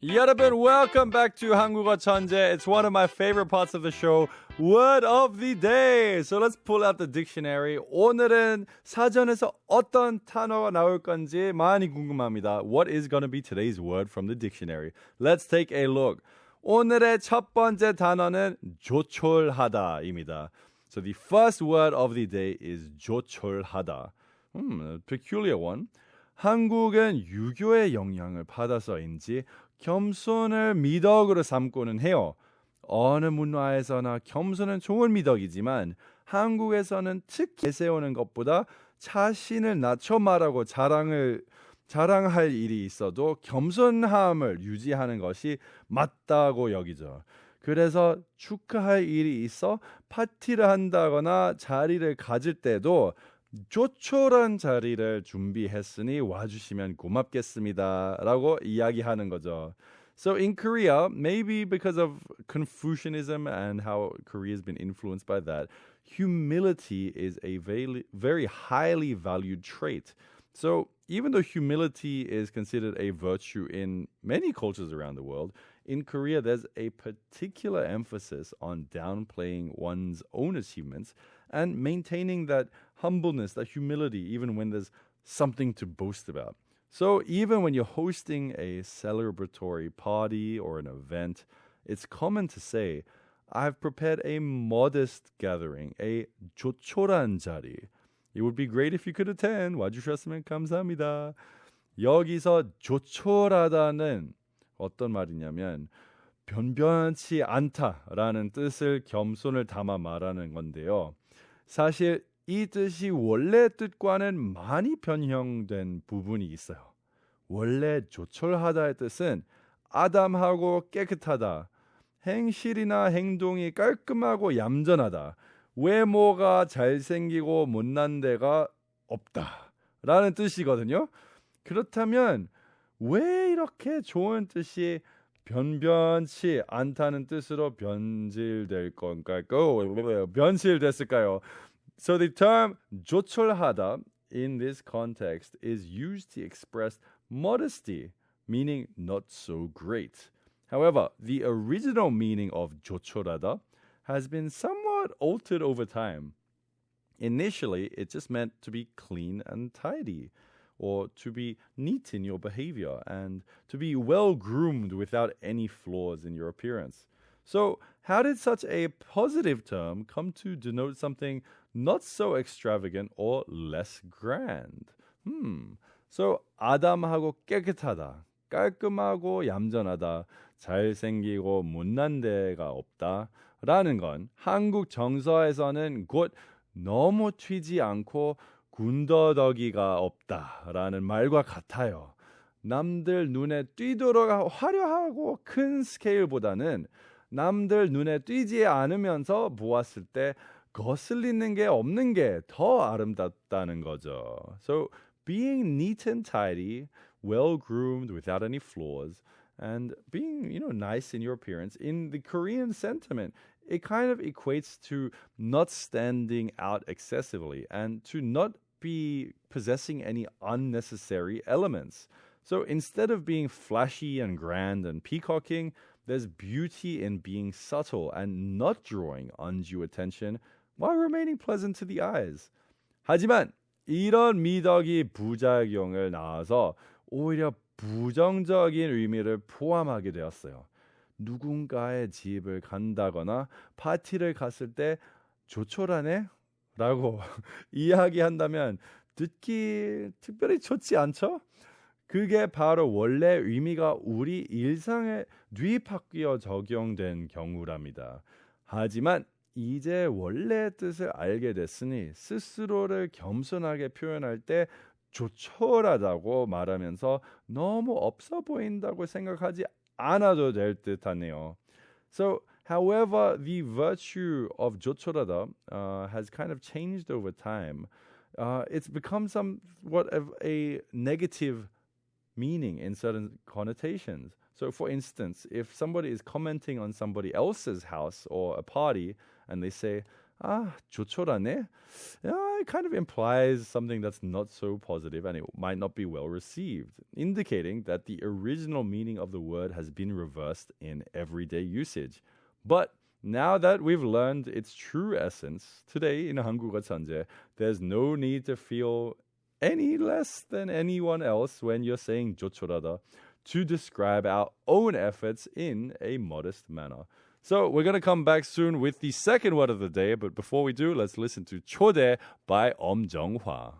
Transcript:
여러분, welcome back to 한국어천재. It's one of my favorite parts of the show, Word of the Day. So let's pull out the dictionary. 오늘은 사전에서 어떤 단어가 나올 건지 많이 궁금합니다. What is going to be today's word from the dictionary? Let's take a look. 오늘의 첫 번째 단어는 조촐하다입니다. So the first word of the day is 조촐하다. A peculiar one. 한국은 유교의 영향을 받아서인지 겸손을 미덕으로 삼고는 해요. 어느 문화에서나 겸손은 좋은 미덕이지만 한국에서는 특히 내세우는 것보다 자신을 낮춰 말하고 자랑할 일이 있어도 겸손함을 유지하는 것이 맞다고 여기죠. 그래서 축하할 일이 있어 파티를 한다거나 자리를 가질 때도 조촐한 자리를 준비했으니 와주시면 고맙겠습니다 라고 이야기하는 거죠. So in Korea, maybe because of Confucianism and how Korea has been influenced by that, humility is a very highly valued trait. So even though humility is considered a virtue in many cultures around the world, in Korea there's a particular emphasis on downplaying one's own achievements and maintaining that humbleness, that humility, even when there's something to boast about. So even when you're hosting a celebratory party or an event, it's common to say, I've prepared a modest gathering, a 조촐한 자리. It would be great if you could attend. 와주셨으면 감사합니다. 여기서 조촐하다는 어떤 말이냐면 변변치 않다라는 뜻을 겸손을 담아 말하는 건데요. 사실 이 뜻이 원래 뜻과는 많이 변형된 부분이 있어요. 원래 조촐하다의 뜻은 아담하고 깨끗하다, 행실이나 행동이 깔끔하고 얌전하다, 외모가 잘생기고 못난 데가 없다 라는 뜻이거든요. 그렇다면 왜 이렇게 좋은 뜻이 변변치 않다는 뜻으로 변질될 건가요? 변질됐을까요? So the term 조촐하다 in this context is used to express modesty, meaning not so great. However, the original meaning of 조촐하다 has been somewhat altered over time. Initially, it just meant to be clean and tidy, or to be neat in your behavior, and to be well-groomed without any flaws in your appearance. So, how did such a positive term come to denote something not so extravagant or less grand? So, 아담하고 깨끗하다, 깔끔하고 얌전하다, 잘생기고 못난 데가 없다 라는 건 한국 정서에서는 곧 너무 튀지 않고 군더더기가 없다라는 말과 같아요. 남들 눈에 띄도록 화려하고 큰 스케일보다는 남들 눈에 띄지 않으면서 보았을 때 거슬리는 게 없는 게 더 아름답다는 거죠. So being neat and tidy, well groomed without any flaws, and being, nice in your appearance, in the Korean sentiment, it kind of equates to not standing out excessively and to not be possessing any unnecessary elements. So instead of being flashy and grand and peacocking, there's beauty in being subtle and not drawing undue attention while remaining pleasant to the eyes. 하지만 이런 미덕이 부작용을 낳아서 오히려 부정적인 의미를 포함하게 되었어요. 누군가의 집을 간다거나 파티를 갔을 때 조촐하네? 라고 이야기한다면 듣기 특별히 좋지 않죠? 그게 바로 원래 의미가 우리 일상에 뉘바뀌어 적용된 경우랍니다. 하지만 이제 원래 뜻을 알게 됐으니 스스로를 겸손하게 표현할 때 조촐하다고 말하면서 너무 없어 보인다고 생각하지 않아도 될 듯하네요. So, however, the virtue of 조촐하다 has kind of changed over time. It's become somewhat of a negative meaning in certain connotations. So, for instance, if somebody is commenting on somebody else's house or a party and they say, 조촐하네? Yeah, it kind of implies something that's not so positive and it might not be well received, indicating that the original meaning of the word has been reversed in everyday usage. But now that we've learned its true essence, today in 한국어천재, there's no need to feel any less than anyone else when you're saying 조촐하다 to describe our own efforts in a modest manner. So we're going to come back soon with the second word of the day, but before we do, let's listen to 초대 by Om Jong-hwa.